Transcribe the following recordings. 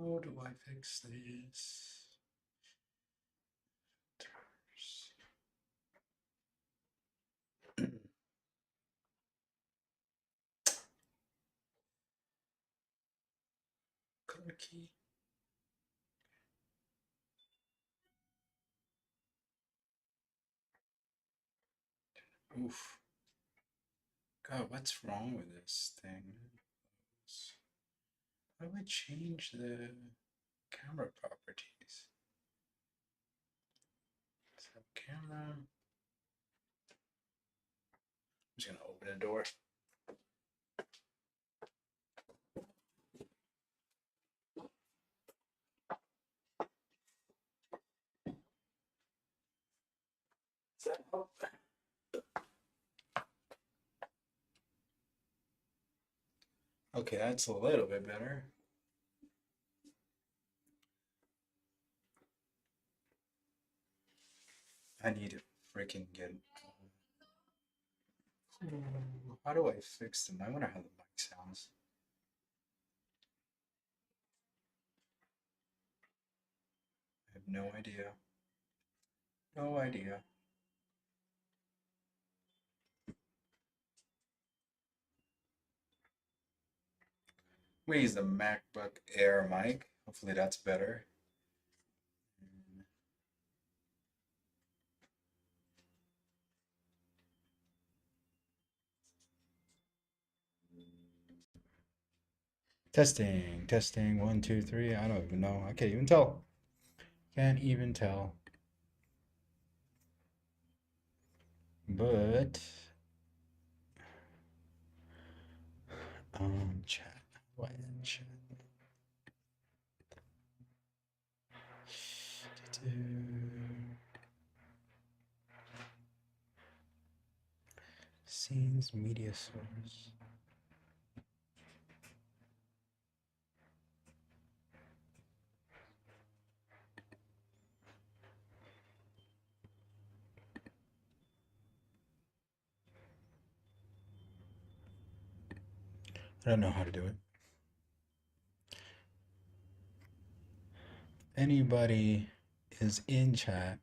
How do I fix this? Color key. Oof. God, what's wrong with this thing? How do I change the camera properties? Let's have camera. I'm just gonna open a door. Does that help? Okay, that's a little bit better. I need to freaking get. How do I fix them? I wonder how the mic sounds. I have no idea. No idea. We use the MacBook Air mic. Hopefully that's better. Testing, testing, 1, 2, 3. I don't even know. I can't even tell. Can't even tell. But chat. What chat? Scenes media source. I don't know how to do it. Anybody is in chat,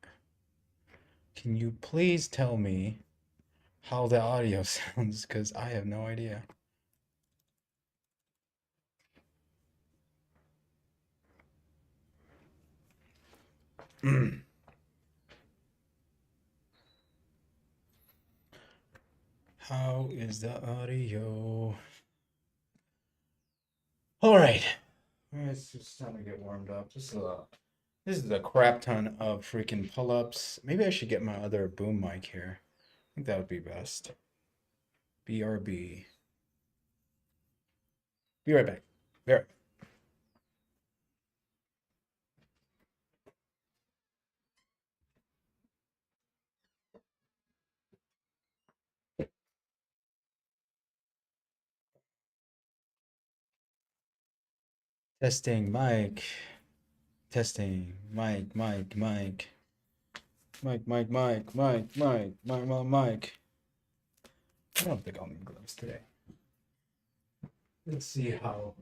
can you please tell me how the audio sounds? Because I have no idea. How is the audio? All right. It's just time to get warmed up. This is a crap ton of freaking pull-ups. Maybe I should get my other boom mic here. I think that would be best. BRB. Be right back. Be right back. Testing mic. Testing mic, mic, mic. Mic, mic, mic, mic, mic, mic, mic, mic. I don't think I'll need gloves today. Let's see how.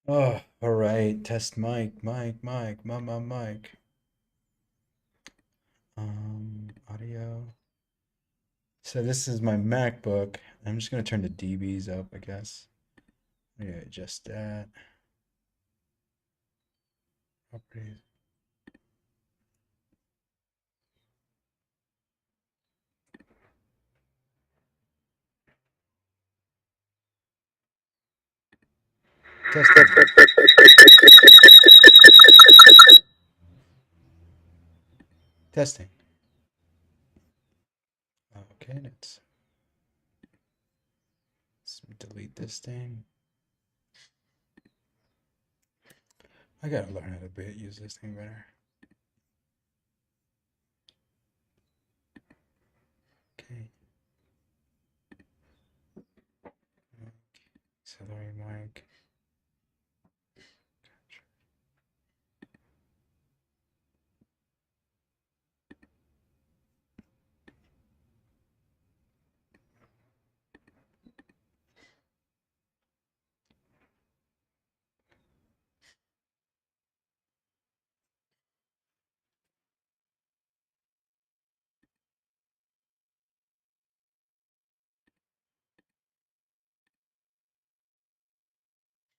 Oh, all right. Test mic, mic, mic, mic. Audio. So this is my MacBook. I'm just gonna turn the dBs up, I guess. Yeah, adjust that. Properties. Testing. Testing. Okay, let's delete this thing. I gotta learn how to use this thing better. Okay. Auxiliary mic.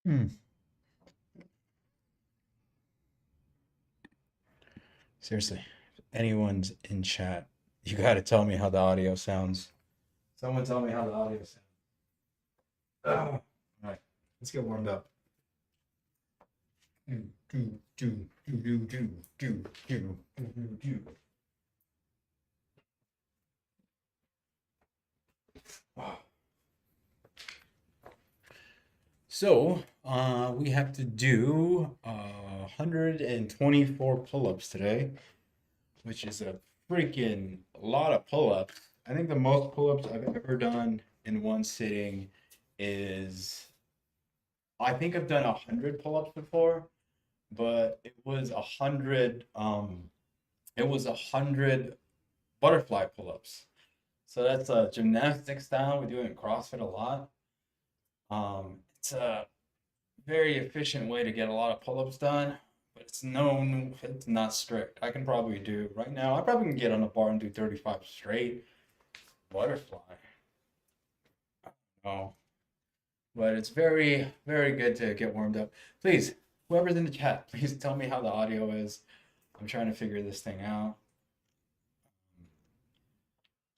Hmm. Seriously, if anyone's in chat, you gotta tell me how the audio sounds. Someone tell me how the audio sounds. All right, let's get warmed up. Do, do, do, do, do, do, do, do, do. Wow. So, we have to do 124 pull-ups today, which is a freaking lot of pull-ups. I think the most pull-ups I've ever done in one sitting is, I think I've done 100 pull-ups before, but it was 100 butterfly pull-ups. So that's a gymnastic style. We do it in CrossFit a lot. It's a very efficient way to get a lot of pull-ups done, but it's not strict. I can probably do right now. I probably can get on the bar and do 35 straight butterfly. Oh, but it's very, very good to get warmed up. Please, whoever's in the chat, please tell me how the audio is. I'm trying to figure this thing out.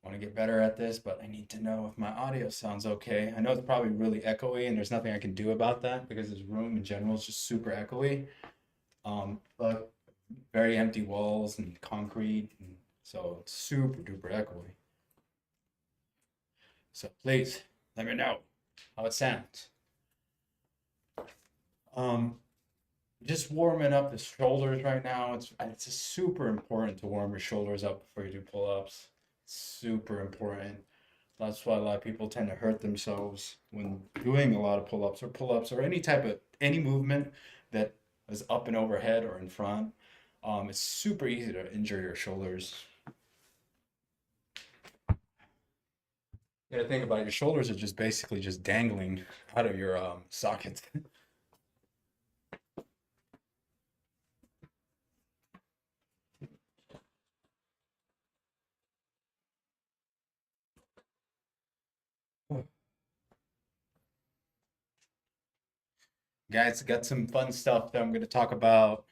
I want to get better at this, but I need to know if my audio sounds okay. I know it's probably really echoey, and there's nothing I can do about that because this room in general is just super echoey. But very empty walls and concrete, and so it's super duper echoey. So please let me know how it sounds. Um, just warming up the shoulders right now. It's just super important to warm your shoulders up before you do pull-ups. Super important. That's why a lot of people tend to hurt themselves when doing a lot of pull-ups or any movement that is up and overhead or in front. It's super easy to injure your shoulders. You gotta think about it. Your shoulders are just basically just dangling out of your sockets. Guys, got some fun stuff that I'm going to talk about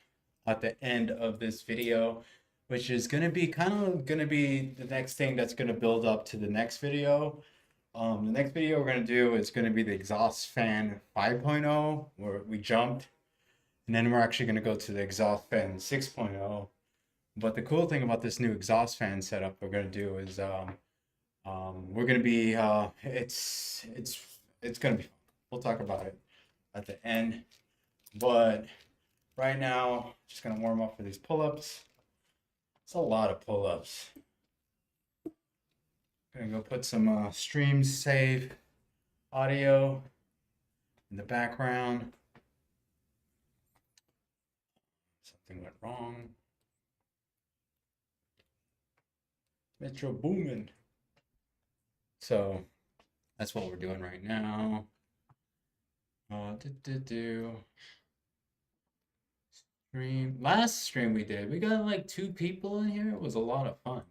at the end of this video, which is going to be the next thing that's going to build up to the next video. The next video we're going to do is going to be the exhaust fan 5.0, where we jumped, and then we're actually going to go to the exhaust fan 6.0. But the cool thing about this new exhaust fan setup we're going to do is we're going to be it's going to be fun. We'll talk about it at the end. But right now, just gonna warm up for these pull-ups. It's a lot of pull-ups. Gonna go put some stream save audio in the background. Something went wrong. Metro booming. So that's what we're doing right now. Last stream we did, we got like 2 people in here. It was a lot of fun.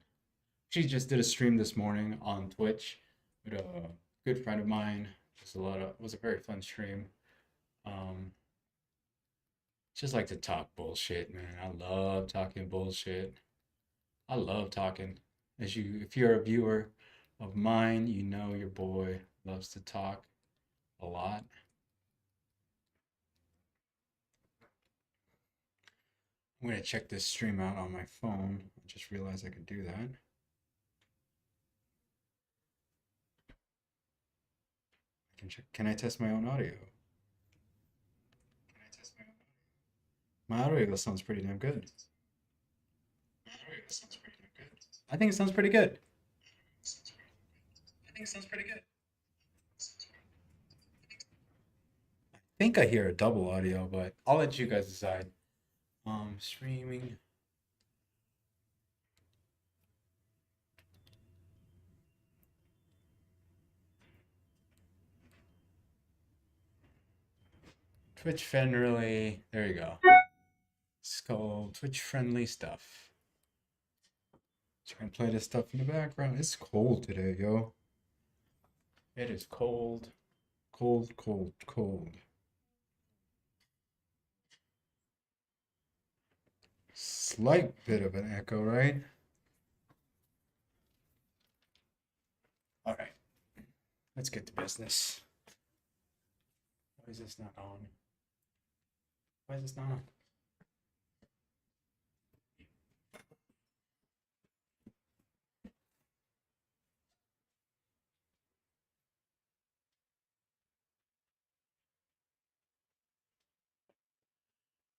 She just did a stream this morning on Twitch with a good friend of mine. It was a very fun stream. Just like to talk bullshit, man. I love talking bullshit. I love talking. If you're a viewer of mine, you know your boy loves to talk a lot. I'm gonna check this stream out on my phone. I just realized I could do that. I can check. Can I test my own audio? My audio sounds pretty damn good. I think it sounds pretty good. I think I hear a double audio, but I'll let you guys decide. Streaming. Twitch friendly. There you go. It's called Twitch friendly stuff. So I can play this stuff in the background. It's cold today, yo. It is cold. Cold, cold, cold. Slight bit of an echo, right? All right, let's get to business. Why is this not on? Why is this not on?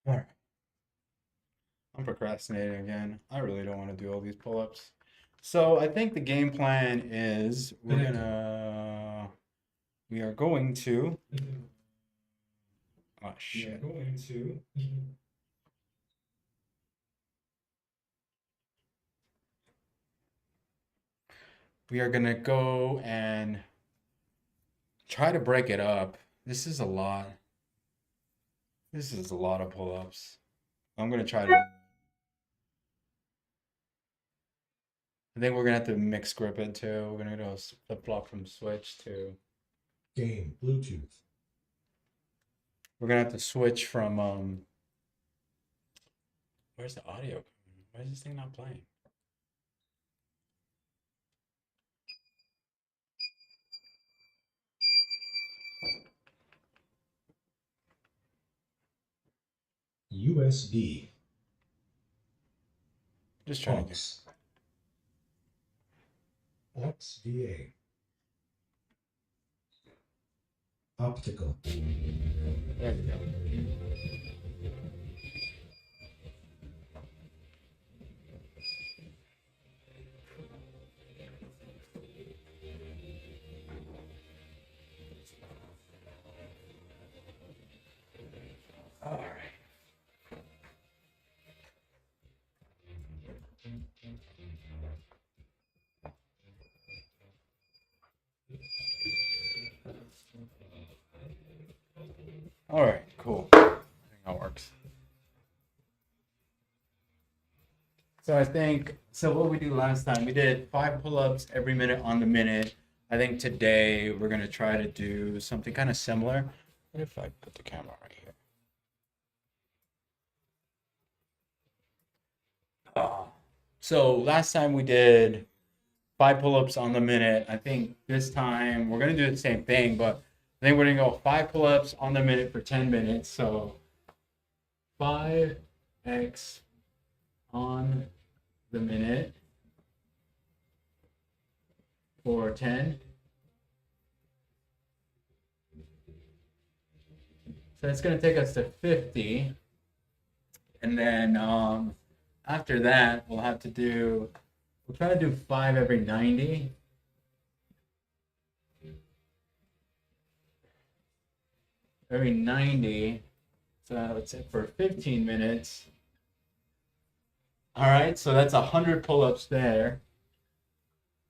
All right. I'm procrastinating again. I really don't want to do all these pull-ups. So I think the game plan is we are going to oh shit. We are gonna go and try to break it up. This is a lot. This is a lot of pull-ups. I'm gonna try to. I think we're gonna have to mix grip it too. We're gonna go flip-flop from switch to. Game Bluetooth. We're gonna have to switch from Where's the audio? Why is this thing not playing? USB. Just trying to get. XDA. Optical. There we go. All right. All right, cool. I think that works. So I think what we did last time, we did 5 pull-ups every minute on the minute. I think today we're gonna try to do something kind of similar. What if I put the camera right here? So last time we did 5 pull-ups on the minute. I think this time we're gonna do the same thing, but I think we're gonna go 5 pull-ups on the minute for 10 minutes. So 5x on the minute for 10. So it's going to take us to 50. And then after that, we'll try to do 5 every 90. Every 90. So let's say for 15 minutes. All right, so that's 100 pull-ups there.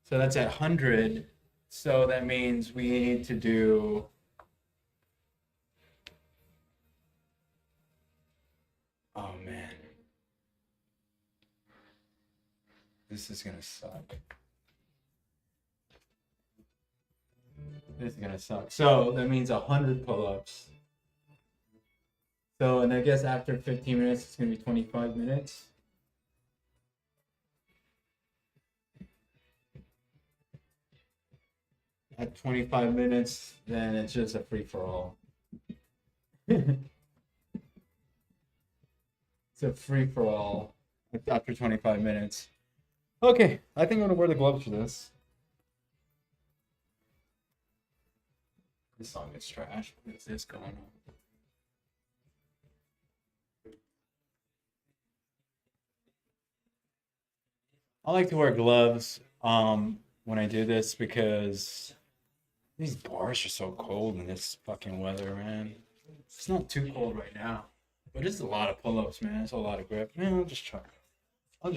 So that's at 100. So that means we need to do oh man. This is gonna suck. This is gonna suck. So that means 100 pull-ups. So, and I guess after 15 minutes, it's gonna be 25 minutes. At 25 minutes, then it's just a free-for-all. It's a free-for-all after 25 minutes. Okay, I think I'm gonna wear the gloves for this. This song is trash. What is this going on? I like to wear gloves when I do this because these bars are so cold in this fucking weather, man. It's not too cold right now, but it's a lot of pull-ups, man. It's a lot of grip. Man, I'll just truck. I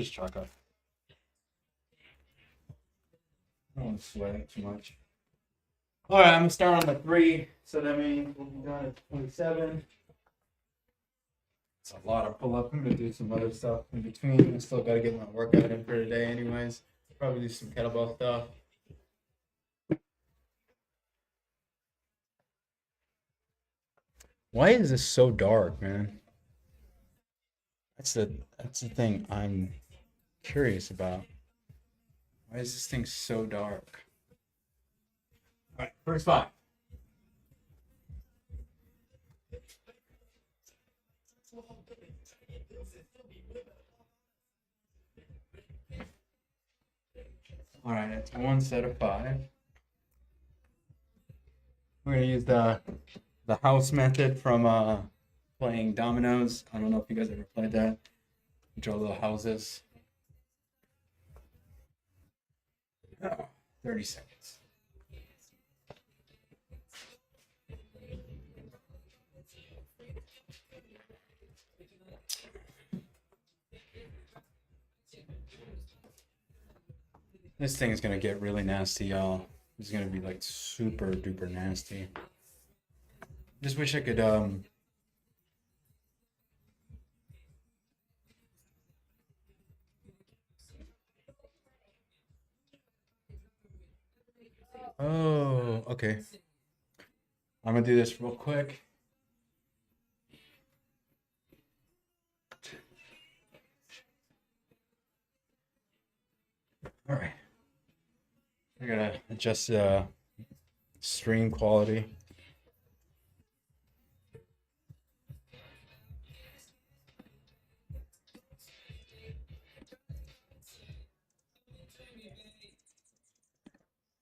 don't want to sweat it too much. All right, I'm gonna start on the 3, so that means we'll be done at 27. It's a lot of pull-up. I'm gonna do some other stuff in between. I still gotta get my workout in for today, anyways. Probably do some kettlebell stuff. Why is this so dark, man? That's the thing I'm curious about. Why is this thing so dark? All right, first five. All right, it's one set of five. We're gonna use the house method from playing dominoes. I don't know if you guys ever played that. Draw little houses. Oh, 30 seconds. This thing is gonna get really nasty, y'all. It's gonna be like super duper nasty. Just wish I could Oh, okay. I'm gonna do this real quick. All right. I gotta adjust stream quality.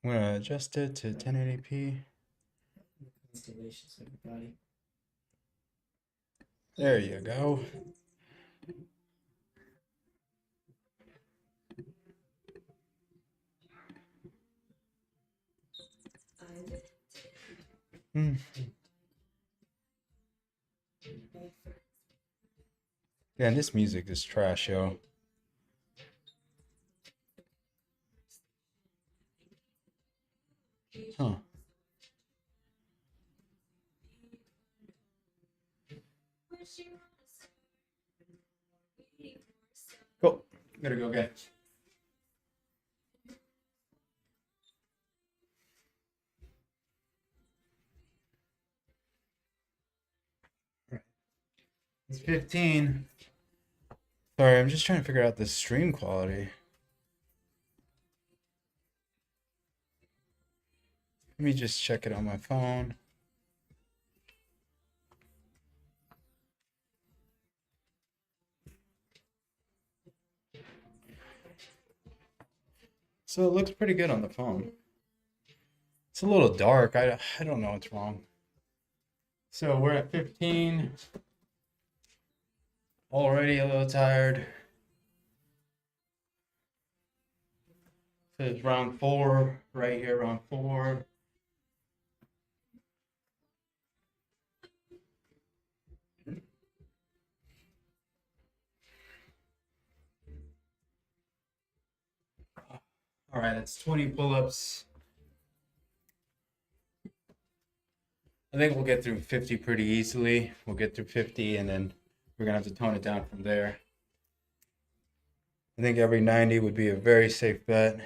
I'm gonna adjust it to 1080p. Installations, everybody. There you go. Hmm. Yeah, and this music is trash, yo. Huh. Cool. Gotta go get. It's 15. Sorry, I'm just trying to figure out the stream quality. Let me just check it on my phone. So it looks pretty good on the phone. It's a little dark. I don't know what's wrong. So we're at 15. Already a little tired. So it's round 4 right here, round 4. All right, that's 20 pull-ups. I think we'll get through 50 pretty easily. We'll get through 50 and then we're gonna have to tone it down from there. I think every 90 would be a very safe bet.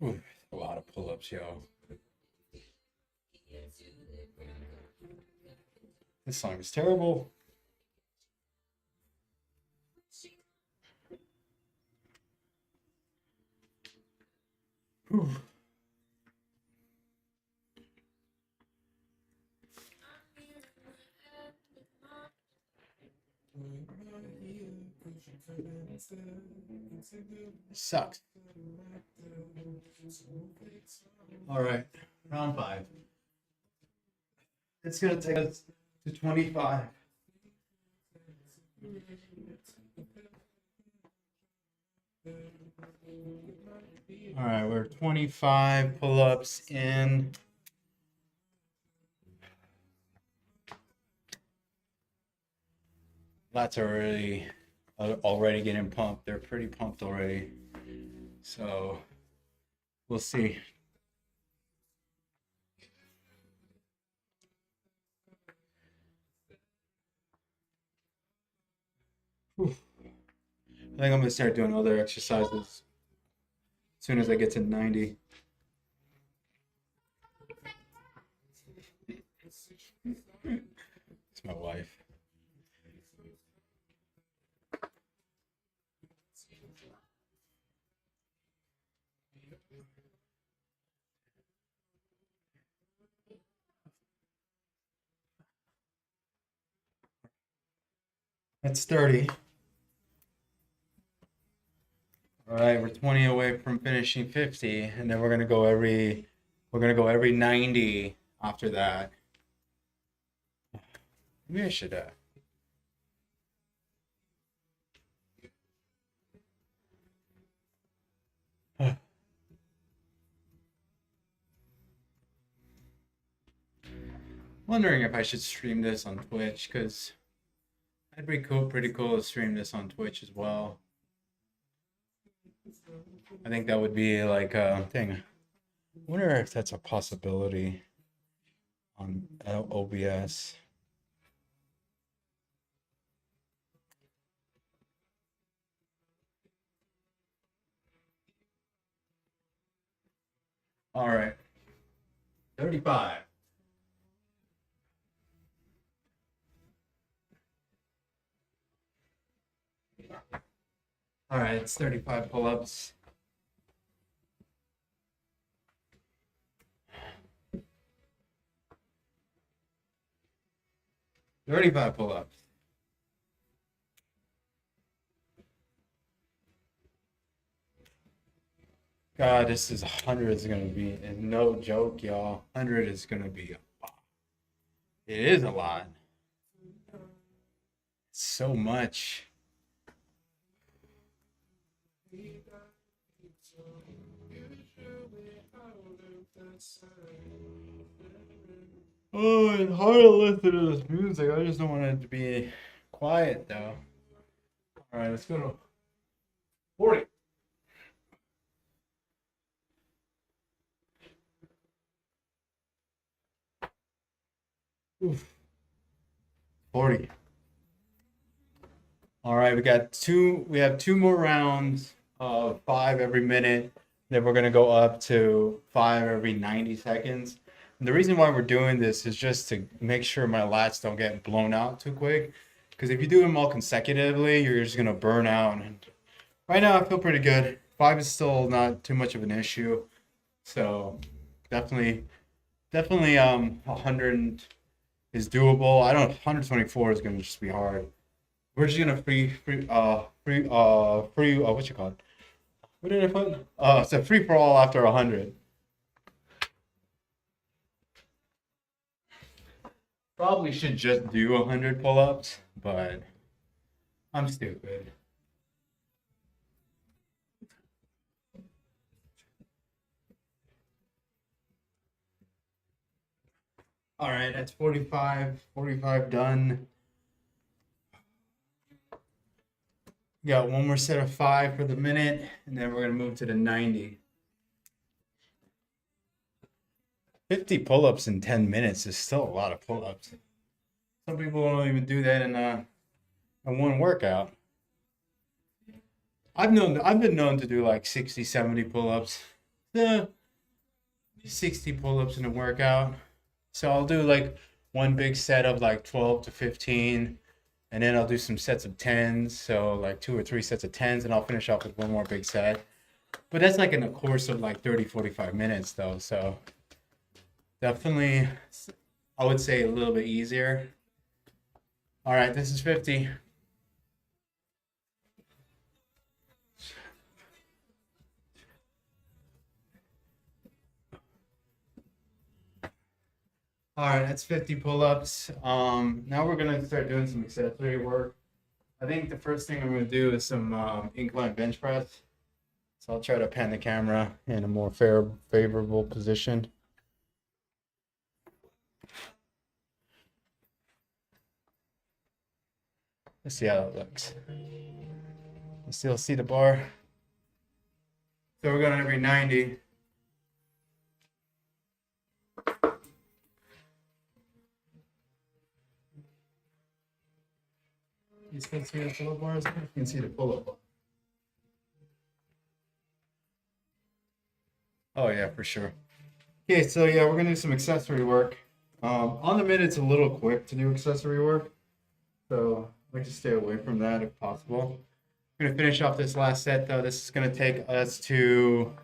Ooh, a lot of pull-ups, yo. This song is terrible. Whew. Sucks. All right, round 5. It's gonna take us to 25. All right, we're 25 pull-ups in. Lats are already getting pumped. They're pretty pumped already. So we'll see. Whew. I think I'm gonna start doing other exercises as soon as I get to 90. It's my wife. That's 30. All right, we're 20 away from finishing 50, and then we're gonna go every 90 after that. Maybe I should wondering if I should stream this on Twitch, because it'd be pretty cool to stream this on Twitch as well. I think that would be like a thing. I wonder if that's a possibility on OBS. All right, 35. All right, it's 35 pull-ups. Thirty-five pull-ups. God, this is 100 is gonna be no joke, y'all. 100 is gonna be a lot. It is a lot. It's so much. Oh, it's hard to listen to this music. I just don't want it to be quiet though. All right, let's go to 40. Oof. 40. All right, we have two more rounds of 5 every minute. Then we're gonna go up to 5 every 90 seconds. And the reason why we're doing this is just to make sure my lats don't get blown out too quick. Because if you do them all consecutively, you're just gonna burn out. And right now I feel pretty good. 5 is still not too much of an issue. So definitely 100 is doable. I don't 124 is gonna just be hard. We're just gonna what you call it? What did I put? It's a free for all after 100. Probably should just do 100 pull-ups, but I'm stupid. All right, that's 45 done. Got one more set of 5 for the minute, and then we're gonna move to the 90. 50 pull-ups in 10 minutes is still a lot of pull-ups. Some people don't even do that in one workout. I've been known to do like 60, 70 pull-ups. 60 pull-ups in a workout. So I'll do like one big set of like 12 to 15. And then I'll do some sets of 10s, so like 2 or 3 sets of 10s, and I'll finish off with one more big set. But that's like in a course of like 30, 45 minutes though, so definitely, I would say a little bit easier. All right, this is 50. All right, that's 50 pull-ups. Now we're gonna start doing some accessory work. I think the first thing I'm gonna do is some incline bench press. So I'll try to pan the camera in a more favorable position. Let's see how that looks. You still see the bar? So we're going every 90. You still see the pull-up bars? You can see the pull-up bar. Oh yeah, for sure. Okay, so yeah, we're gonna do some accessory work. On the mid, it's a little quick to do accessory work, so I like to stay away from that if possible. I'm gonna finish off this last set though. This is gonna take us to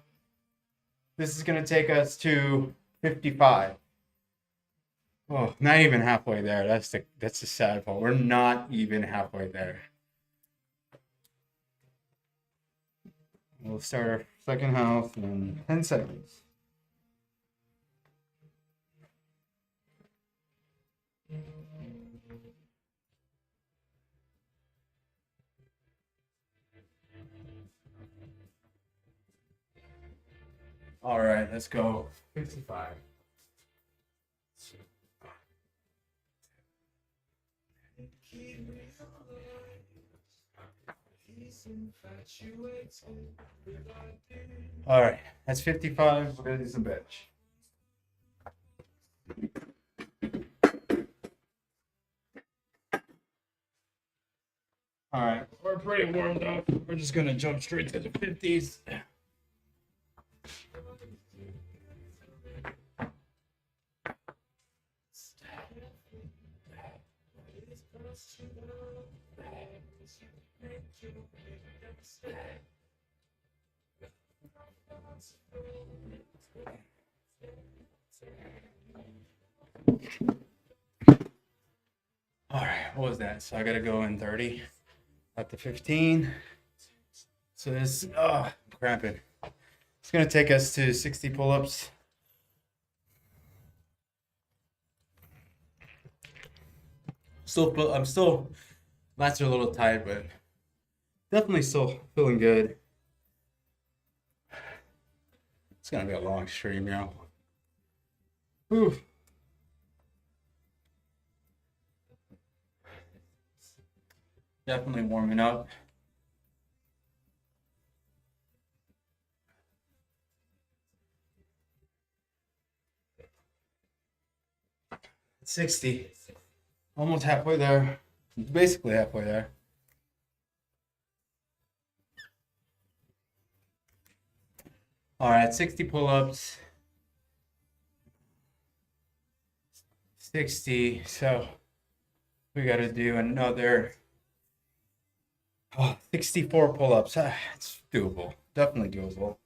55. Oh, not even halfway there. That's the sad part. We're not even halfway there. We'll start our second half in 10 seconds. All right, let's go. 55. All right, that's 55. We're gonna do some bench. All right, we're pretty warmed up. We're just gonna jump straight to the 50s. All right, what was that? So I gotta go in 30 at the 15. So this, I'm cramping. It's gonna take us to 60 pull-ups. I'm still, lats are a little tight, but definitely still feeling good. It's gonna be a long stream, yo. Whew. Definitely warming up. It's 60. Almost halfway there. Basically halfway there. All right, 60 pull-ups. 60. So we got to do another 64 pull-ups. It's doable. Definitely doable.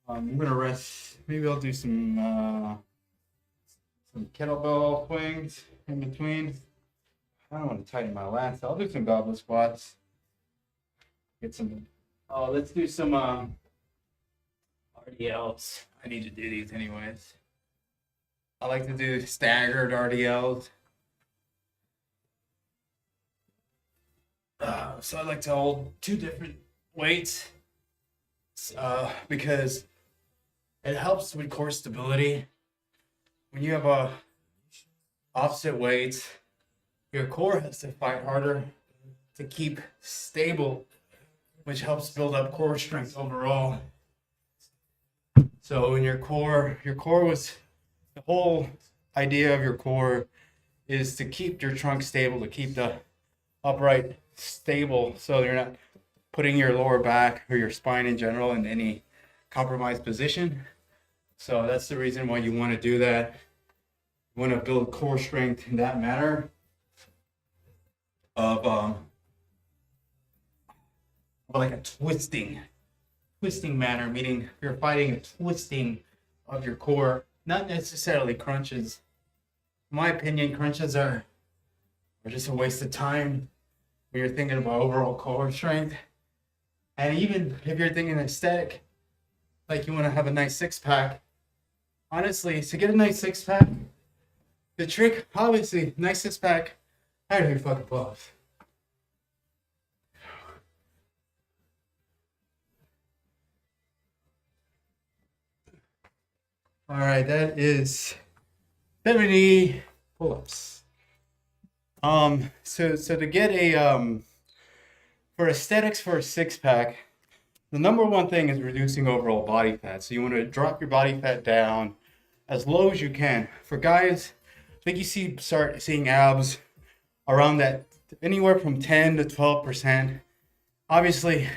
I'm gonna rest. Maybe I'll do some kettlebell swings in between. I don't want to tighten my lats. I'll do some goblet squats. Get some. Oh, let's do some RDLs. I need to do these anyways. I like to do staggered RDLs. So I like to hold two different weights because it helps with core stability. When you have a opposite weights, your core has to fight harder to keep stable, which helps build up core strength overall. So in your core was the whole idea of your core is to keep your trunk stable, to keep the upright stable, so you're not putting your lower back or your spine in general in any compromised position. So that's the reason why you want to do that. You want to build core strength in that manner of like a twisting manner, meaning you're fighting a twisting of your core, not necessarily crunches. In my opinion, crunches are just a waste of time when you're thinking about overall core strength. And even if you're thinking aesthetic, like you want to have a nice six-pack, honestly, to get a nice six-pack, the trick, obviously, nice six-pack, I don't even fucking pause. All right, that is 70 pull-ups. So to get a for aesthetics for a six-pack, the number one thing is reducing overall body fat. So you want to drop your body fat down as low as you can. For guys, I think you start seeing abs around that anywhere from 10 to 12%. Obviously,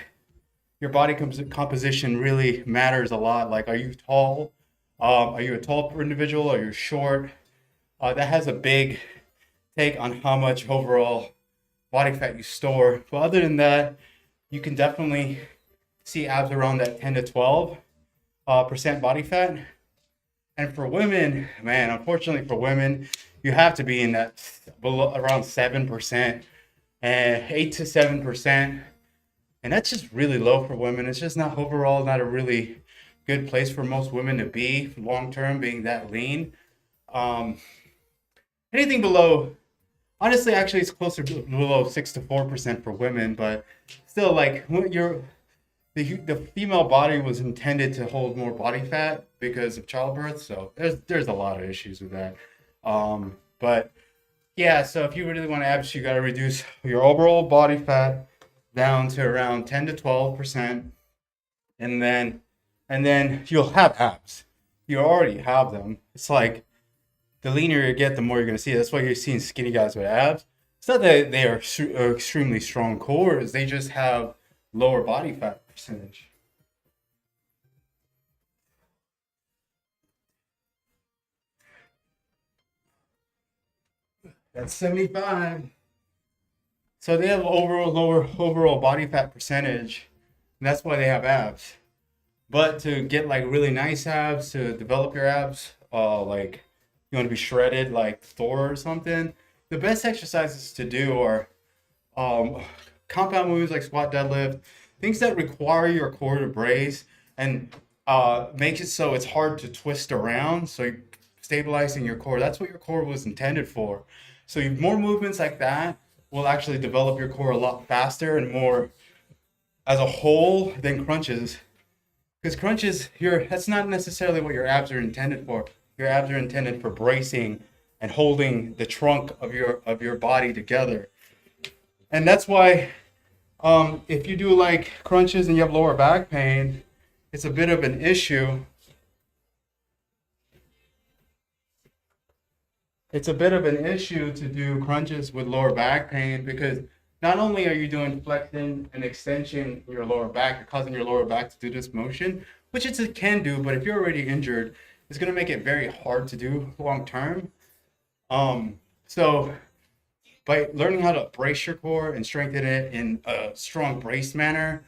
your body composition really matters a lot. Like, are you tall? Are you a tall individual? Are you short? that has a big take on how much overall body fat you store. But other than that, you can definitely see abs around that 10 to 12 percent body fat. And for women, man, unfortunately for women, you have to be in that below around 7% and 8 to 7%. And that's just really low for women. It's just not overall not a really good place for most women to be long term, being that lean. Um, Anything below, honestly, actually, it's closer to below 6 to 4% for women, but still, like the female body was intended to hold more body fat because of childbirth, so there's a lot of issues with that. But yeah, so if you really want abs, you got to reduce your overall body fat down to around 10 to 12%, and then you'll have abs. You already have them. It's like the leaner you get, the more you're gonna see. That's why you're seeing skinny guys with abs. It's not that they are extremely strong cores; they just have lower body fat percentage. That's 75. So they have overall lower overall body fat percentage, and that's why they have abs. But to get like really nice abs, to develop your abs, like you want to be shredded like Thor or something, the best exercises to do are um, compound moves like squat, deadlift, things that require your core to brace and make it so it's hard to twist around. So you're stabilizing your core. That's what your core was intended for. So more movements like that will actually develop your core a lot faster and more as a whole than crunches. Because crunches, that's not necessarily what your abs are intended for. Your abs are intended for bracing and holding the trunk of your body together. And that's why if you do like crunches and you have lower back pain, it's a bit of an issue. It's a bit of an issue to do crunches with lower back pain because not only are you doing flexion and extension in your lower back, you're causing your lower back to do this motion, which it can do, but if you're already injured, it's going to make it very hard to do long term. So by learning how to brace your core and strengthen it in a strong brace manner,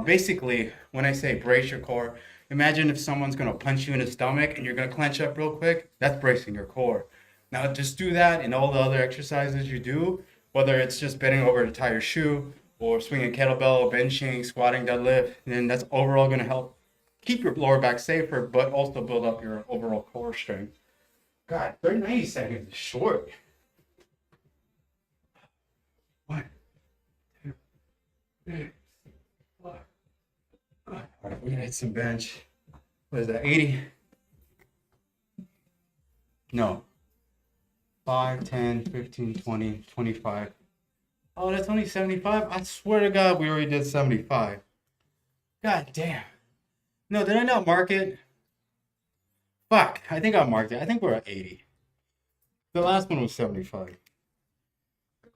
basically, when I say brace your core, imagine if someone's going to punch you in the stomach and you're going to clench up real quick. That's bracing your core. Now, just do that in all the other exercises you do, whether it's just bending over to tie your shoe or swinging kettlebell, benching, squatting, deadlift, and that's overall going to help keep your lower back safer, but also build up your overall core strength. God, 90 seconds is short. 1, 2, 3, 4. All right, we're gonna hit some bench. What is that, 80? No. 5, 10, 15, 20, 25. Oh, that's only 75? I swear to God, we already did 75. God damn. No, did I not mark it? Fuck, I think I marked it. I think we're at 80. The last one was 75.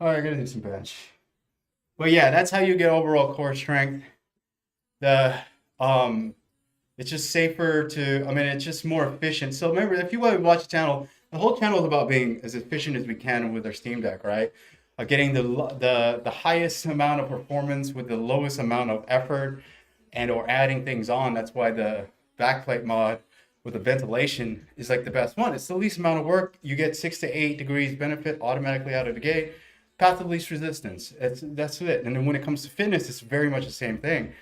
All right, gonna do some bench. But yeah, that's how you get overall core strength. The it's just safer to. I mean, it's just more efficient. So remember, if you want to watch the channel, the whole channel is about being as efficient as we can with our Steam Deck, right? Getting the highest amount of performance with the lowest amount of effort, and or adding things on. That's why the backplate mod with the ventilation is like the best one. It's the least amount of work. You get 6 to 8 degrees benefit automatically out of the gate. Path of least resistance. That's it. And then when it comes to fitness, it's very much the same thing.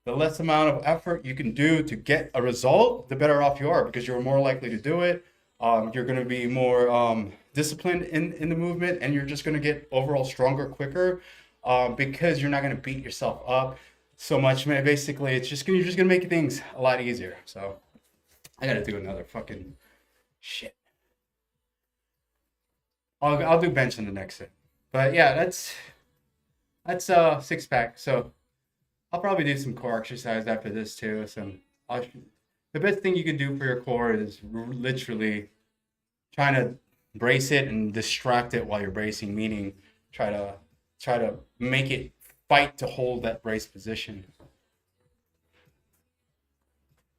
The less amount of effort you can do to get a result, the better off you are because you're more likely to do it. You're going to be more disciplined in the movement, and you're just going to get overall stronger quicker because you're not going to beat yourself up so much. Man, basically, you're just going to make things a lot easier. So I got to do another fucking shit. I'll do bench in the next set. But yeah, that's 6-pack. So I'll probably do some core exercise after this too. The best thing you can do for your core is literally trying to brace it and distract it while you're bracing, meaning try to make it fight to hold that brace position.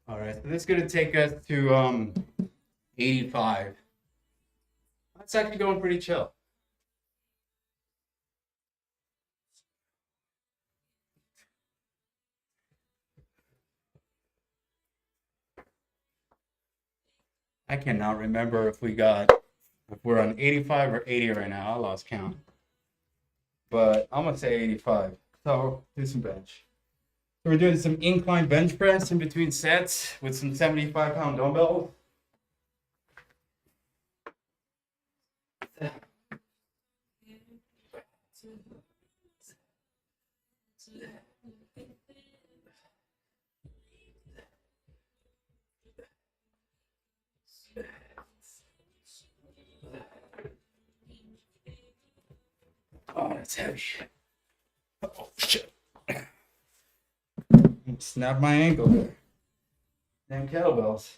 All right, so this is going to take us to 85. It's actually going pretty chill. I cannot remember if we're on 85 or 80 right now. I lost count. But I'm gonna say 85. So do some bench. So we're doing some incline bench press in between sets with some 75-pound dumbbells. Oh, that's heavy. Oh, shit. Snap my ankle there. Damn kettlebells.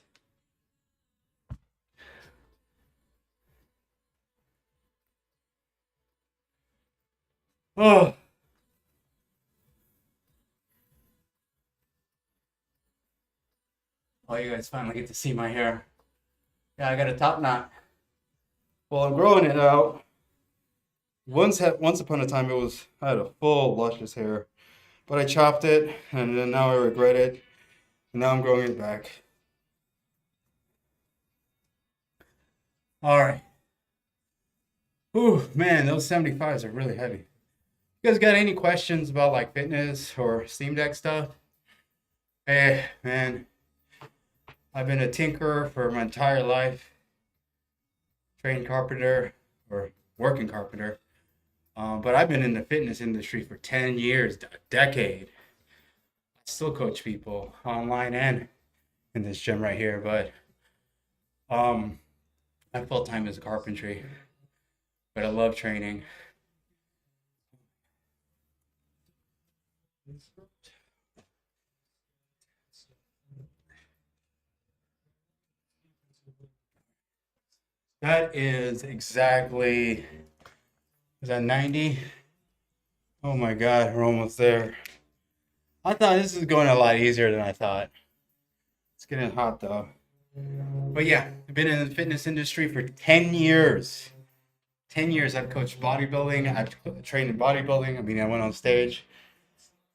Oh. Oh, you guys finally get to see my hair. Yeah, I got a top knot. Well, I'm growing it out. Once upon a time, I had a full luscious hair, but I chopped it, and then now I regret it. And now I'm growing it back. All right. Ooh, man, those 75s are really heavy. You guys got any questions about like fitness or Steam Deck stuff? Hey, man, I've been a tinkerer for my entire life. Trained carpenter or working carpenter. But I've been in the fitness industry for 10 years, a decade. I still coach people online and in this gym right here, but my full time is carpentry. But I love training. That is exactly, is that 90? Oh my God, we're almost there. I thought this was going a lot easier than I thought. It's getting hot though. But yeah, I've been in the fitness industry for 10 years. 10 years I've coached bodybuilding. I've trained in bodybuilding. I mean, I went on stage.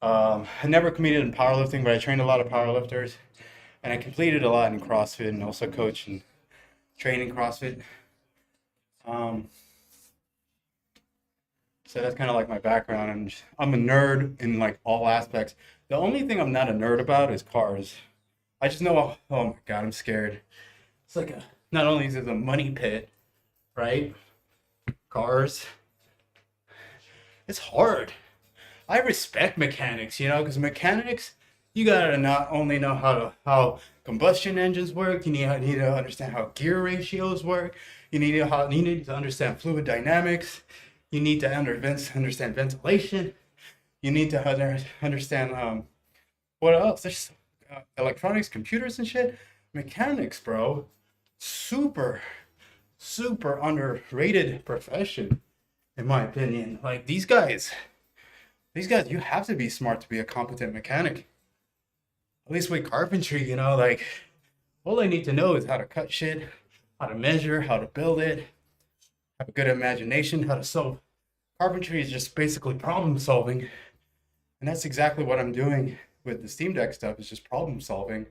I never competed in powerlifting, but I trained a lot of powerlifters. And I completed a lot in CrossFit and also coached and trained in CrossFit. So that's kind of like my background. And I'm a nerd in like all aspects. The only thing I'm not a nerd about is cars. I just know, oh my God, I'm scared. It's like not only is it a money pit, right? Cars. It's hard. I respect mechanics, because mechanics, you gotta not only know how combustion engines work, you need to understand how gear ratios work, you need to understand fluid dynamics, you need to understand ventilation, you need to understand what else? There's electronics, computers and shit. Mechanics, bro, super underrated profession, in my opinion. Like these guys, you have to be smart to be a competent mechanic. At least with carpentry, like all they need to know is how to cut shit, how to measure, how to build it, have a good imagination, how to solve. Carpentry is just basically problem solving. And that's exactly what I'm doing with the Steam Deck stuff, is just problem solving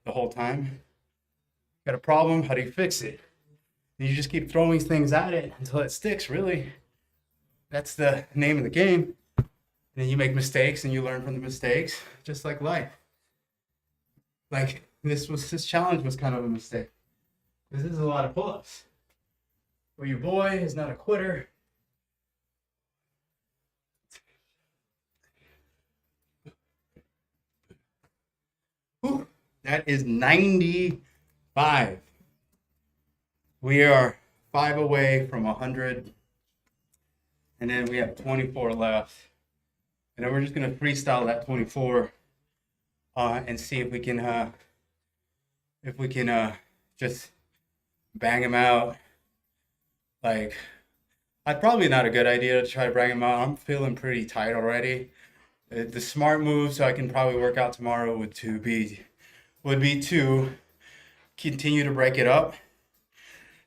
the whole time. Got a problem, how do you fix it? And you just keep throwing things at it until it sticks, really. That's the name of the game. And then you make mistakes and you learn from the mistakes, just like life. Like this challenge was kind of a mistake. This is a lot of pull-ups. But your boy is not a quitter. Whew, that is 95. We are 5 away from 100. And then we have 24 left. And then we're just going to freestyle that 24 and see if we can just bang them out. Like, probably not a good idea to try to bang them out. I'm feeling pretty tight already. The smart move, so I can probably work out tomorrow, would be to continue to break it up.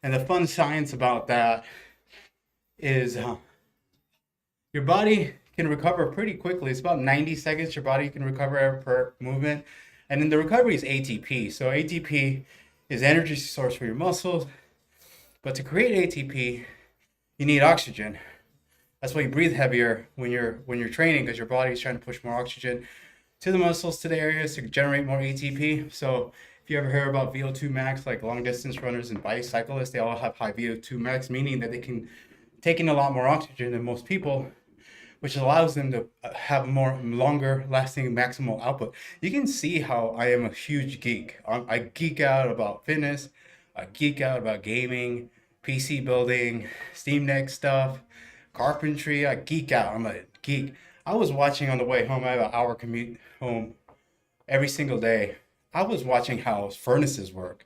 And the fun science about that is your body can recover pretty quickly. It's about 90 seconds your body can recover per movement. And then the recovery is ATP. So ATP is energy source for your muscles. But to create ATP, you need oxygen. That's why you breathe heavier when you're training, because your body is trying to push more oxygen to the muscles, to the areas to generate more ATP. So if you ever hear about VO2 max, like long distance runners and bicyclists, they all have high VO2 max, meaning that they can take in a lot more oxygen than most people, which allows them to have more longer lasting maximal output. You can see how I am a huge geek. I geek out about fitness. I geek out about gaming, PC building, Steam Deck stuff, carpentry. I geek out. I'm a geek. I was watching on the way home. I have an hour commute home every single day. I was watching how furnaces work.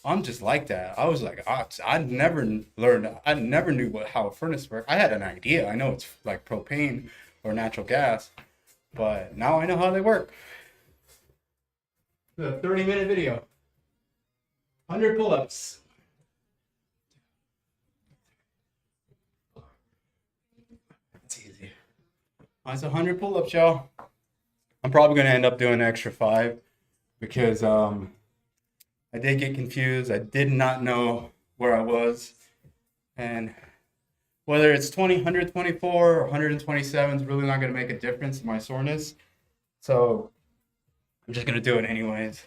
I'm just like that. I was like, I never learned. I never knew how a furnace worked. I had an idea. I know it's like propane or natural gas, but now I know how they work. The 30-minute video. 100 pull-ups. That's easy. That's 100 pull-ups, y'all. I'm probably gonna end up doing an extra 5 because I did get confused. I did not know where I was, and whether it's 124 or 127 is really not gonna make a difference in my soreness. So I'm just gonna do it anyways.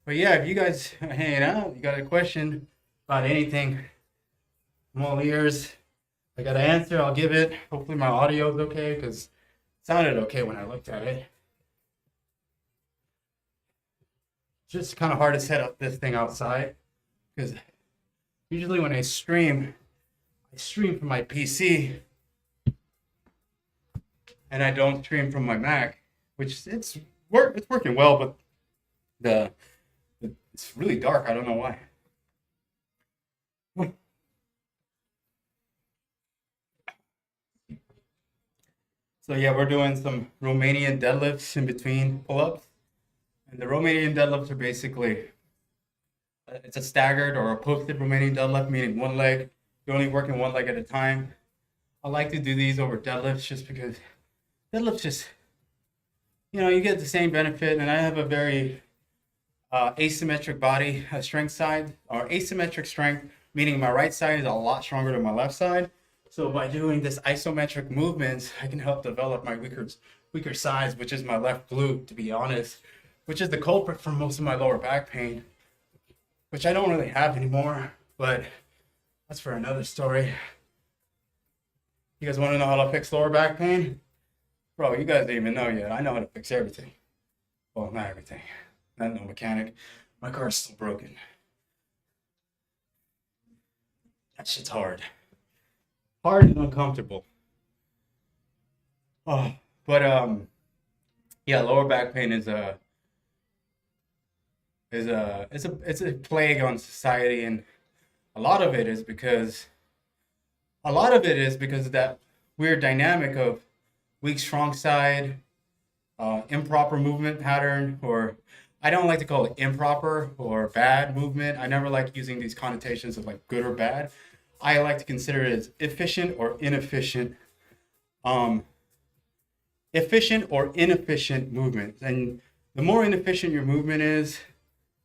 But yeah, if you guys are hanging out, you got a question about anything, I'm all ears. I got an answer, I'll give it. Hopefully my audio is okay, because it sounded okay when I looked at it. It's just kind of hard to set up this thing outside, because usually when I stream from my PC, and I don't stream from my Mac, which it's working well, but it's really dark. I don't know why. So yeah, we're doing some Romanian deadlifts in between pull-ups. And the Romanian deadlifts are basically, it's a staggered or a posted Romanian deadlift, meaning one leg, you're only working one leg at a time. I like to do these over deadlifts just because deadlifts just, you get the same benefit. And I have a very asymmetric body strength side, or asymmetric strength, meaning my right side is a lot stronger than my left side. So by doing this isometric movements, I can help develop my weaker sides, which is my left glute, to be honest, which is the culprit for most of my lower back pain, which I don't really have anymore, but that's for another story. You guys want to know how to fix lower back pain? Bro, you guys don't even know yet. I know how to fix everything. Well, not everything. Not no mechanic. My car's still broken. That shit's hard. Hard and uncomfortable. Oh, but yeah, lower back pain is a plague on society, and a lot of it is because of that weird dynamic of weak strong side, improper movement pattern, or I don't like to call it improper or bad movement. I never like using these connotations of like good or bad. I like to consider it as efficient or inefficient movement. And the more inefficient your movement is,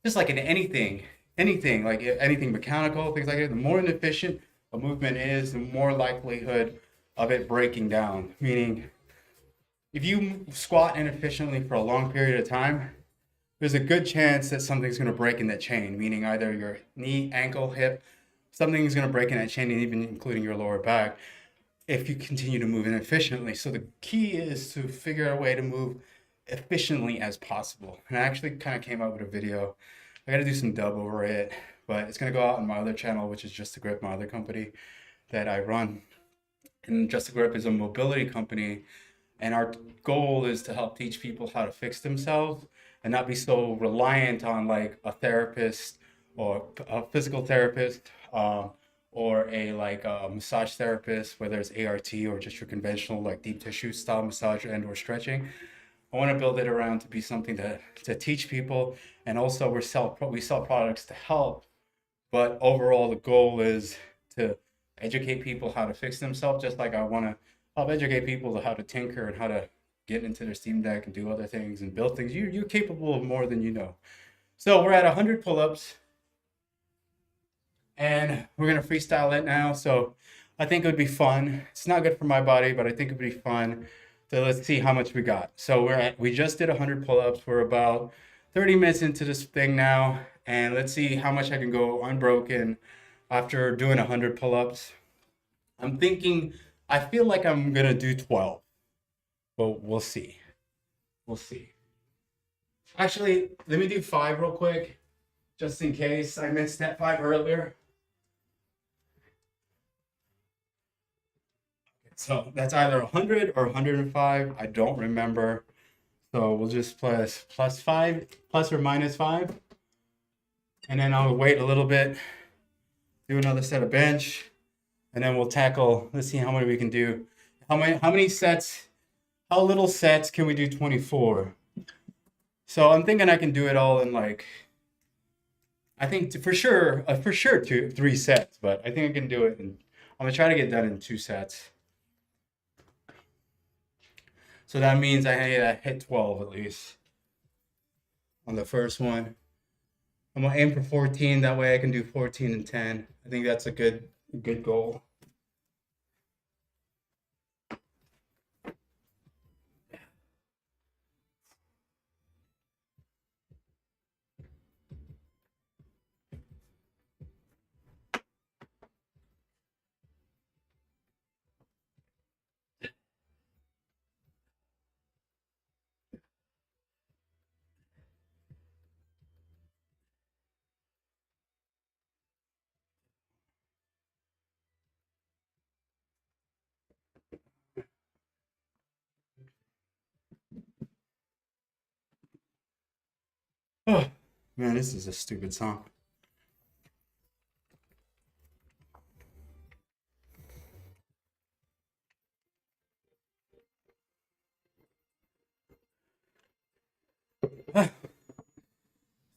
just like in anything like anything mechanical, things like that, the more inefficient a movement is, the more likelihood of it breaking down. Meaning, if you squat inefficiently for a long period of time, there's a good chance that something's going to break in that chain, meaning either your knee, ankle, hip, something's going to break in that chain, and even including your lower back, if you continue to move inefficiently. So the key is to figure out a way to move efficiently as possible. And I actually kind of came up with a video. I got to do some dub over it, but it's going to go out on my other channel, which is Just to Grip, my other company that I run. And Just to Grip is a mobility company, and our goal is to help teach people how to fix themselves and not be so reliant on like a therapist or a physical therapist, or a massage therapist, whether it's ART or just your conventional like deep tissue style massage and or stretching. I want to build it around to be something to teach people, and also we sell products to help But overall, the goal is to educate people how to fix themselves, just like I want to help educate people to how to tinker and how to get into their Steam Deck and do other things and build things. You're capable of more than you know. So we're at 100 pull-ups, and we're gonna freestyle it now. So I think it would be fun. It's not good for my body, but I think it would be fun. So let's see how much we got. So we just did 100 pull-ups. We're about 30 minutes into this thing now, and let's see how much I can go unbroken after doing 100 pull-ups. I'm thinking, I feel like I'm gonna do 12, but we'll see. We'll see. Actually, let me do 5 real quick, just in case I missed that 5 earlier. So that's either 100 or 105. I don't remember. So we'll just plus 5, plus or minus 5. And then I'll wait a little bit, do another set of bench, and then we'll tackle, let's see how many we can do. How many sets, how little sets can we do 24? So I'm thinking I can do it all in like, I think for sure 3 sets, but I think I can do it. And I'm gonna try to get done in 2 sets. So that means I hit 12 at least on the first one. I'm gonna aim for 14. That way I can do 14 and 10. I think that's a good goal. Oh, man, this is a stupid song.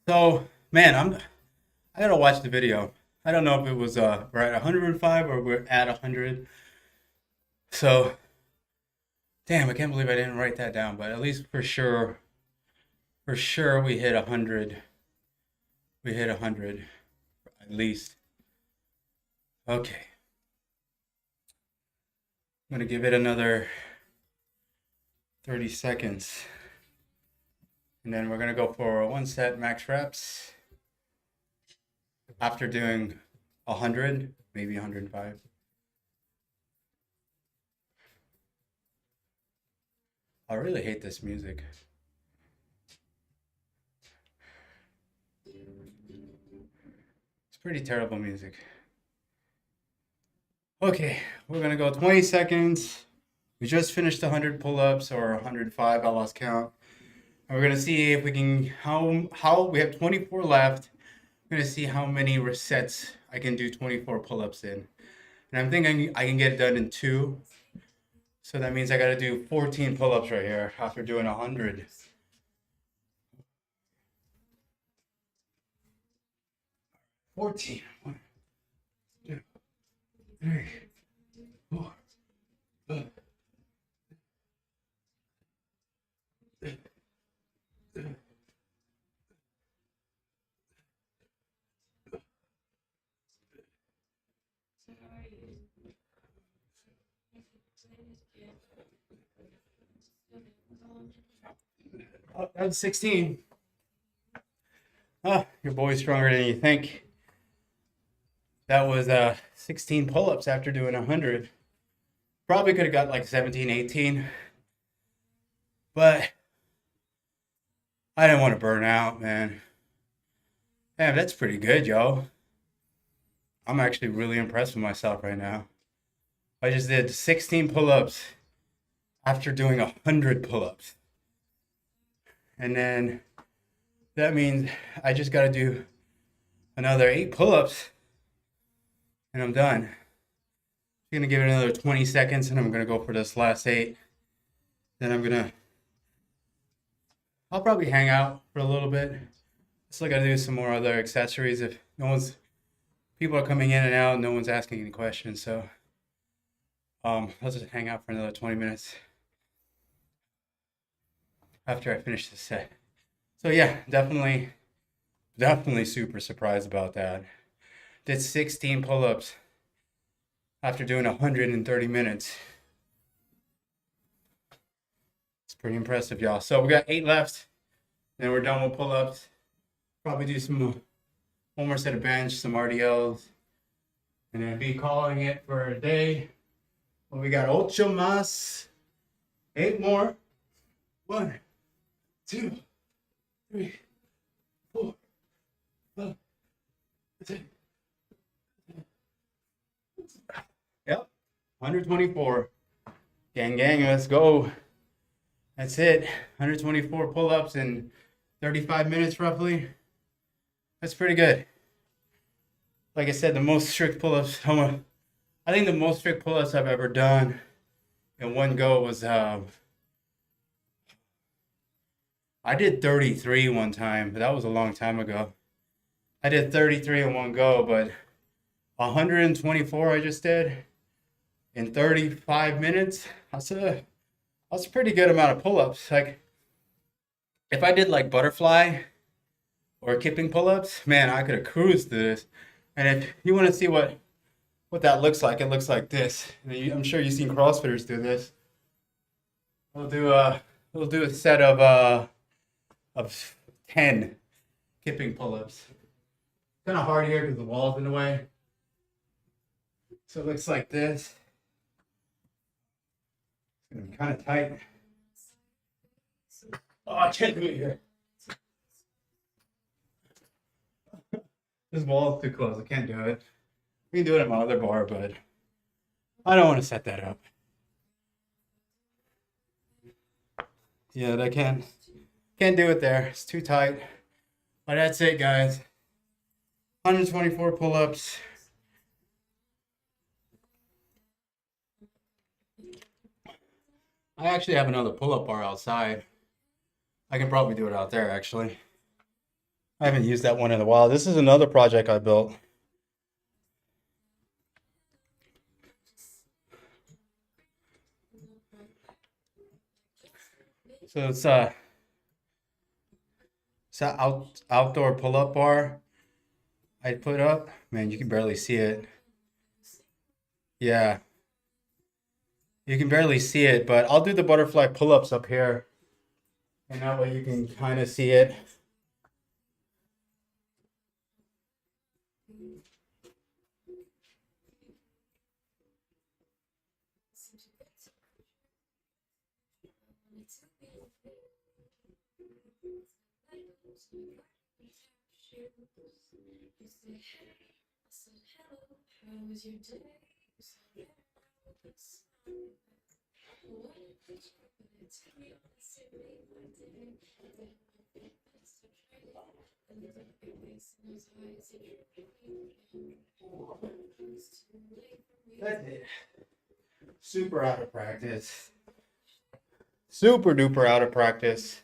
So, man, I gotta watch the video. I don't know if it was we're at 105 or we're at 100. So, damn, I can't believe I didn't write that down. But at least for sure we hit 100. We hit 100 at least. Okay, I'm gonna give it another 30 seconds, and then we're gonna go for 1 set max reps after doing 100, maybe 105. I really hate this music. It's pretty terrible music. Okay, we're gonna go 20 seconds. We just finished 100 pull-ups or 105, I lost count. And we're gonna see if we can, how we have 24 left. We're gonna see how many sets I can do 24 pull-ups in. And I'm thinking I can get it done in 2. So that means I gotta do 14 pull-ups right here after doing 100. 14. 1, 2, 3, 4. 16. Your boy's stronger than you think. That was 16 pull-ups after doing 100. Probably could have got like 17, 18. But I didn't want to burn out, man. Damn, that's pretty good, yo. I'm actually really impressed with myself right now. I just did 16 pull-ups after doing 100 pull-ups. And then that means I just got to do another 8 pull-ups and I'm done. I'm going to give it another 20 seconds and I'm going to go for this last 8. Then I'll probably hang out for a little bit. Still got to do some more other accessories if no one's People are coming in and out. No one's asking any questions, so I'll just hang out for another 20 minutes after I finish this set. So yeah, definitely super surprised about that. Did 16 pull-ups after doing 130 minutes. It's pretty impressive, y'all. So we got 8 left, then we're done with pull-ups. Probably do one more set of bench, some RDLs, and then be calling it for a day. Well, we got 8 más, 8 more. 1, 2, 3, 4, 5, 6. Yep, 124. Gang, let's go. That's it. 124 pull-ups in 35 minutes roughly. That's pretty good. Like I said, the most strict pull-ups, I think the most strict pull-ups I've ever done in one go was, I did 33 one time, but that was a long time ago. I did 33 in one go, but 124 I just did in 35 minutes. That's a pretty good amount of pull-ups. Like, if I did like butterfly or kipping pull-ups, man, I could have cruised through this. And if you want to see what that looks like, it looks like this. I'm sure you've seen CrossFitters do this. We'll do a set of 10 kipping pull-ups. Kind of hard here because the wall's in the way. So it looks like this. It's gonna be kind of tight. Oh, I can't do it here. This wall is too close. I can't do it. We can do it on my other bar, but I don't want to set that up. Yeah, I can't do it there. It's too tight. But that's it, guys. 124 pull-ups. I actually have another pull-up bar outside. I can probably do it out there, actually. I haven't used that one in a while. This is another project I built. So it's an outdoor pull-up bar I put up. Man, you can barely see it. Yeah. You can barely see it, but I'll do the butterfly pull-ups up here. And that way you can kind of see it. That's it. Super out of practice. Super duper out of practice.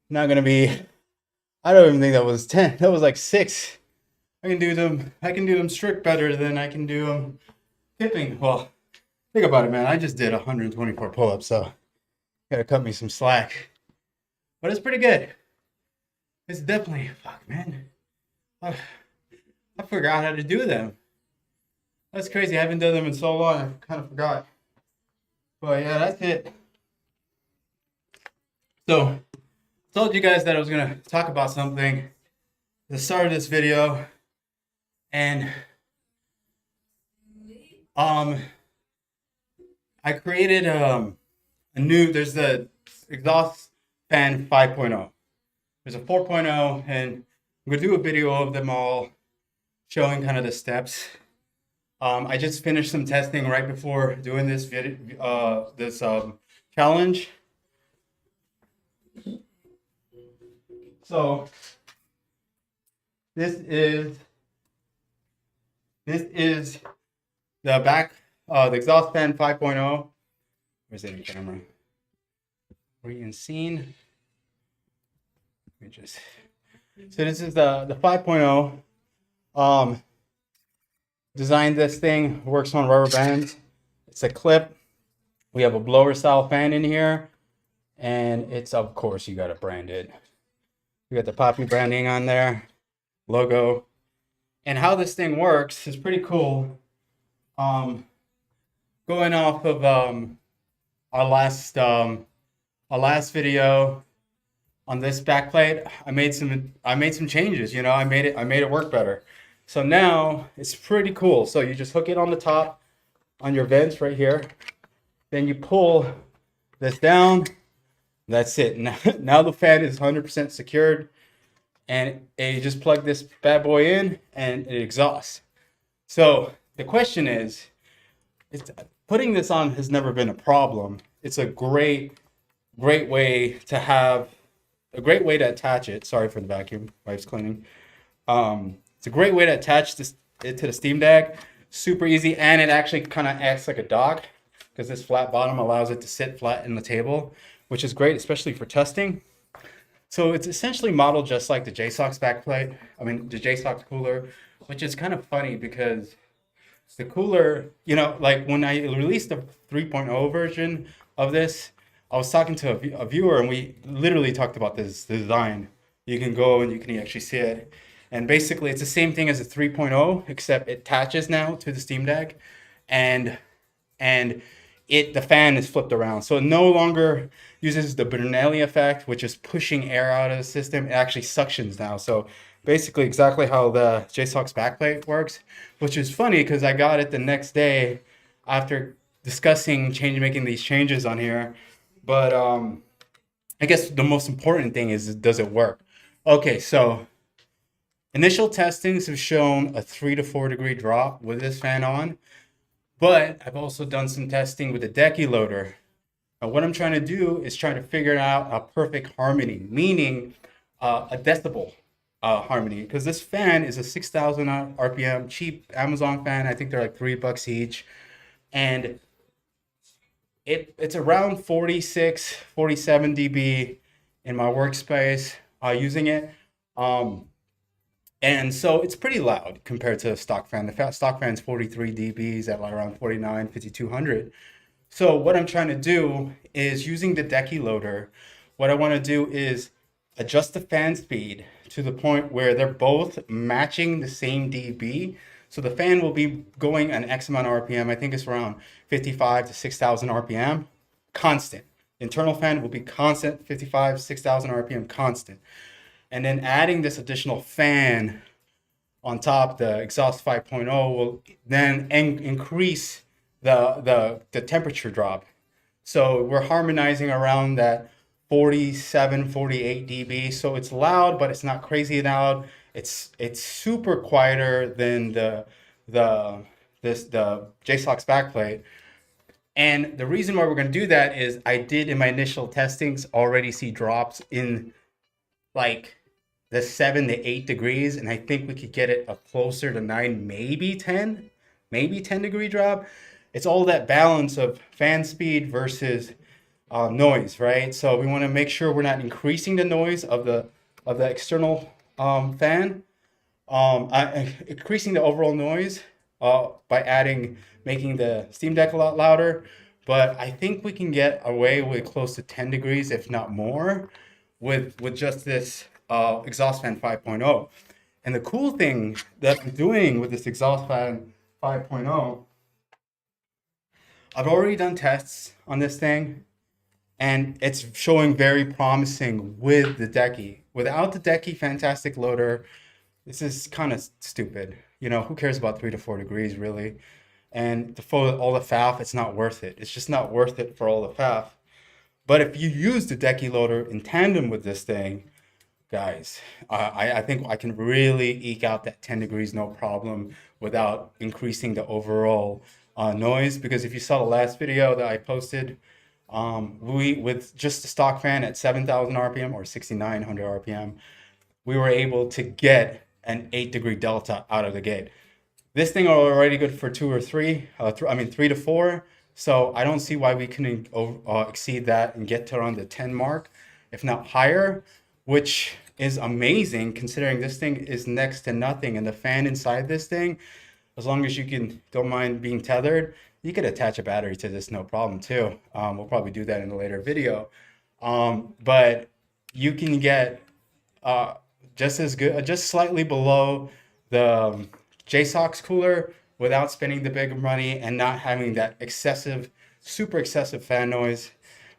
Not gonna be. I don't even think that was 10. That was like 6. I can do them strict better than I can do them kipping. Well, think about it, man. I just did 124 pull-ups, so gotta cut me some slack. But it's pretty good. It's definitely, fuck, man. I forgot how to do them. That's crazy. I haven't done them in so long. I kind of forgot. But yeah, that's it. So, I told you guys that I was gonna talk about something at the start of this video, and I created there's the exhaust fan 5.0. There's a 4.0, and I'm gonna do a video of them all, showing kind of the steps. I just finished some testing right before doing this video, challenge. So this is the back, the exhaust fan 5.0. Where's it in camera? Are you in scene? Let me just. So this is the 5.0. Designed this thing, works on rubber bands. It's a clip. We have a blower style fan in here, and it's, of course, you gotta brand it. You got the Poppy branding on there, logo. And how this thing works is pretty cool. Going off of our last video on this backplate, I made some changes. You know, I made it work better. So now it's pretty cool. So you just hook it on the top on your vents right here. Then you pull this down. That's it. Now the fan is 100% secured, and you just plug this bad boy in and it exhausts. So the question is, putting this on has never been a problem. It's a great way to have a great way to attach it. Sorry for the vacuum, wife's cleaning. It's a great way to attach it to the Steam Deck. Super easy, and it actually kind of acts like a dock because this flat bottom allows it to sit flat in the table, which is great, especially for testing. So it's essentially modeled just like the JSOX backplate. I mean, the JSOX cooler, which is kind of funny because the cooler, you know, like when I released the 3.0 version of this, I was talking to a viewer, and we literally talked about this design. You can go and you can actually see it. And basically, it's the same thing as a 3.0, except it attaches now to the Steam Deck, and the fan is flipped around. So it no longer uses the Bernoulli effect, which is pushing air out of the system. It actually suctions now. So basically exactly how the JSOX backplate works, which is funny because I got it the next day after discussing making these changes on here. But I guess the most important thing is, does it work? Okay, so initial testings have shown a 3 to 4 degree drop with this fan on, but I've also done some testing with the Decky loader. Now what I'm trying to do is try to figure out a perfect harmony, meaning a decibel harmony, because this fan is a 6,000 RPM cheap Amazon fan. I think they're like $3 each, and it's around 46, 47 dB in my workspace using it. And so it's pretty loud compared to a stock fan. The stock fan's 43 dBs at around 49, 5200. So what I'm trying to do is, using the Decky loader, what I want to do is adjust the fan speed to the point where they're both matching the same dB. So the fan will be going an X amount of RPM. I think it's around 55 to 6,000 RPM, constant. Internal fan will be constant, 55, 6,000 RPM constant. And then adding this additional fan on top, the exhaust 5.0, will then increase the temperature drop. So we're harmonizing around that 47, 48 dB. So it's loud, but it's not crazy loud. It's super quieter than the JSOX backplate. And the reason why we're going to do that is, I did in my initial testings already see drops in like the 7 to 8 degrees, and I think we could get it up closer to 9, maybe 10 degree drop. It's all that balance of fan speed versus noise, right? So we want to make sure we're not increasing the noise of the external fan, increasing the overall noise by making the Steam Deck a lot louder. But I think we can get away with close to 10 degrees, if not more, with just this exhaust fan 5.0. And the cool thing that I'm doing with this exhaust fan 5.0, I've already done tests on this thing, and it's showing very promising with the Decky. Without the Decky fantastic loader, this is kind of stupid. You know, who cares about 3 to 4 degrees really? And for all the faff, it's not worth it. It's just not worth it for all the faff. But if you use the Decky loader in tandem with this thing, guys, I think I can really eke out that 10 degrees no problem without increasing the overall noise. Because if you saw the last video that I posted, with just the stock fan at 7,000 RPM or 6,900 RPM, we were able to get an 8 degree delta out of the gate. This thing are already good for 2 or 3, 3 to 4. So I don't see why we couldn't exceed that and get to around the 10 mark, if not higher, which is amazing considering this thing is next to nothing. And the fan inside this thing, as long as don't mind being tethered, you could attach a battery to this no problem too. We'll probably do that in a later video. But you can get uh, just as good, just slightly below the JSOX cooler without spending the big money and not having that super excessive fan noise.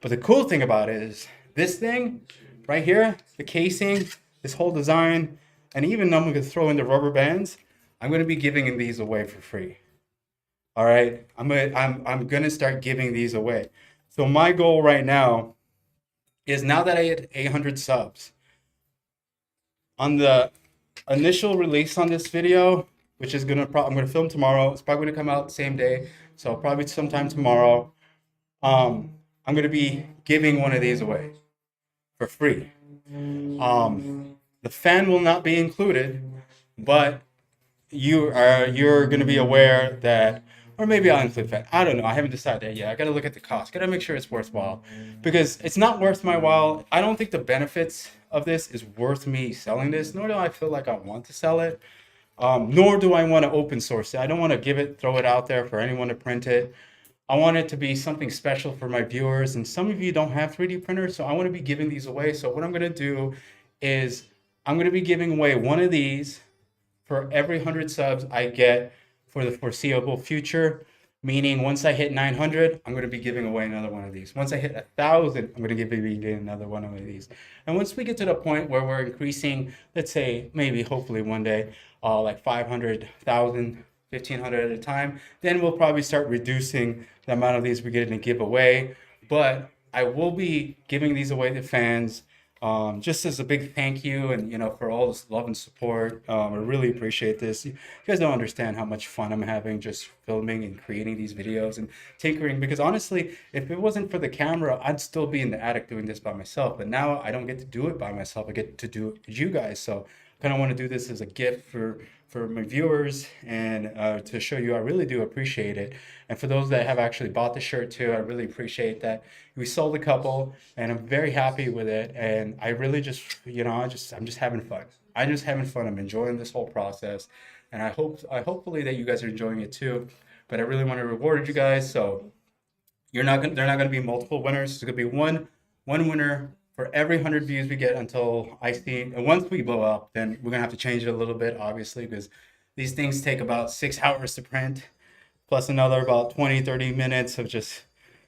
But the cool thing about it is this thing right here, the casing, this whole design, and even I'm going to throw in the rubber bands. I'm going to be giving these away for free. All right, I'm gonna start giving these away. So my goal right now is, now that I hit 800 subs, on the initial release on this video, which is I'm gonna film tomorrow. It's probably gonna come out the same day, so probably sometime tomorrow. I'm gonna be giving one of these away for free. The fan will not be included, but you're going to be aware that, or maybe I'll include fan. I don't know. I haven't decided that yet. I got to look at the cost. Got to make sure it's worthwhile, because it's not worth my while. I don't think the benefits of this is worth me selling this, nor do I feel like I want to sell it. Nor do I want to open source it. I don't want to throw it out there for anyone to print it. I want it to be something special for my viewers, and some of you don't have 3D printers, so I want to be giving these away. So what I'm going to do is I'm going to be giving away one of these for every 100 subs I get for the foreseeable future. Meaning, once I hit 900, I'm going to be giving away another one of these. Once I hit 1,000, I'm going to be giving another one of these. And once we get to the point where we're increasing, let's say, maybe, hopefully one day, like 500, 1,000, 1,500 at a time, then we'll probably start reducing the amount of these we're getting to give away. But I will be giving these away to fans, just as a big thank you, and for all this love and support. I really appreciate this. You guys don't understand how much fun I'm having just filming and creating these videos and tinkering, because honestly, if it wasn't for the camera, I'd still be in the attic doing this by myself. But now I don't get to do it by myself. I get to do it with you guys. So I kind of want to do this as a gift for my viewers, and to show you I really do appreciate it. And for those that have actually bought the shirt too, I really appreciate that. We sold a couple, and I'm very happy with it. And I really just, I'm just having fun. I'm just having fun. I'm enjoying this whole process, and hopefully that you guys are enjoying it too. But I really want to reward you guys. So they're not gonna be multiple winners. It's gonna be one winner for every 100 views we get until I see. And once we blow up, then we're gonna have to change it a little bit, obviously, because these things take about 6 hours to print, plus another about 20-30 minutes of just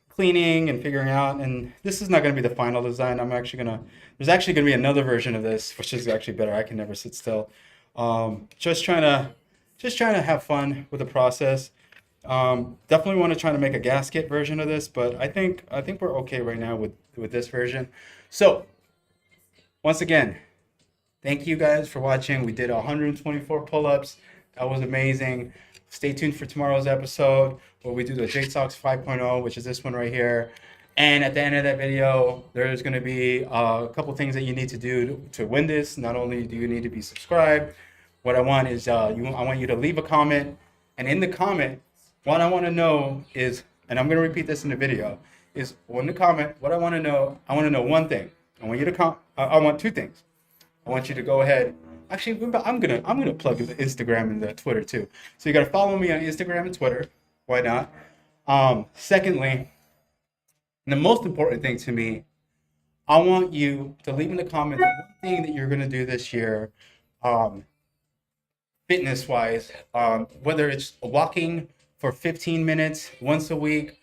cleaning and figuring out. And this is not going to be the final design. There's actually going to be another version of this, which is actually better. I can never sit still. Just trying to have fun with the process. Definitely want to try to make a gasket version of this, but I think we're okay right now with this version. So once again, thank you guys for watching. We did 124 pull-ups. That was amazing. Stay tuned for tomorrow's episode where we do the JSOX 5.0, which is this one right here. And at the end of that video, there's going to be a couple things that you need to do to win this. Not only do you need to be subscribed, what I want is I want you to leave a comment. And in the comment, what I want to know is, and I'm going to repeat this in the video, is in the comment, what I want to know one thing. I want you to I want two things. I want you to go ahead. Actually, I'm gonna plug the Instagram and the Twitter too. So you gotta follow me on Instagram and Twitter. Why not? Secondly, and the most important thing to me, I want you to leave in the comments one thing that you're gonna do this year, fitness-wise. Whether it's walking for 15 minutes once a week,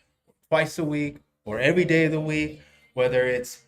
twice a week, or every day of the week. Whether it's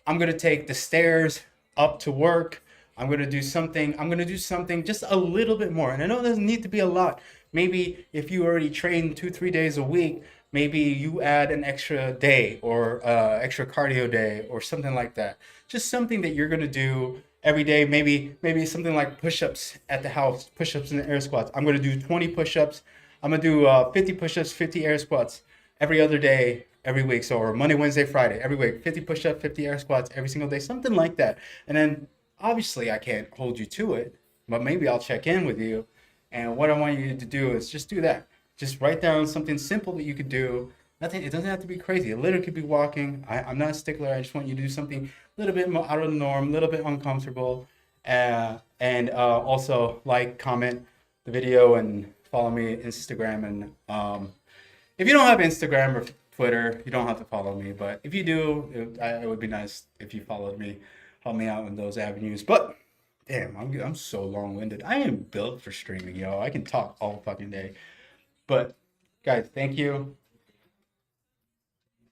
I'm gonna take the stairs up to work. I'm gonna do something just a little bit more. And I know it doesn't need to be a lot. Maybe if you already train 2-3 days a week, maybe you add an extra day or extra cardio day or something like that. Just something that you're gonna do every day. Maybe something like push-ups at the house, push-ups and air squats. I'm gonna do 20 push-ups. I'm gonna do 50 push-ups, 50 air squats every other day, every week. So, or Monday, Wednesday, Friday, every week, 50 push-ups, 50 air squats every single day, something like that. And then obviously I can't hold you to it, but maybe I'll check in with you. And what I want you to do is just do that. Just write down something simple that you could do. Nothing, it doesn't have to be crazy. It literally could be walking. I'm not a stickler. I just want you to do something a little bit more out of the norm, a little bit uncomfortable. And also comment the video and follow me Instagram and if you don't have Instagram or Twitter, you don't have to follow me. But if you do, it would be nice if you followed me, help me out in those avenues. But damn, I'm so long-winded. I am built for streaming, yo. I can talk all fucking day. But guys, thank you.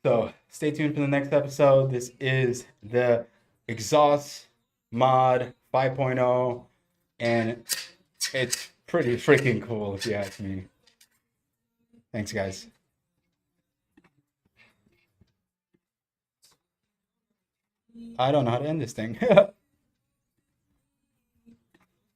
So stay tuned for the next episode. This is the Exhaust Mod 5.0, and it's pretty freaking cool if you ask me. Thanks, guys. I don't know how to end this thing.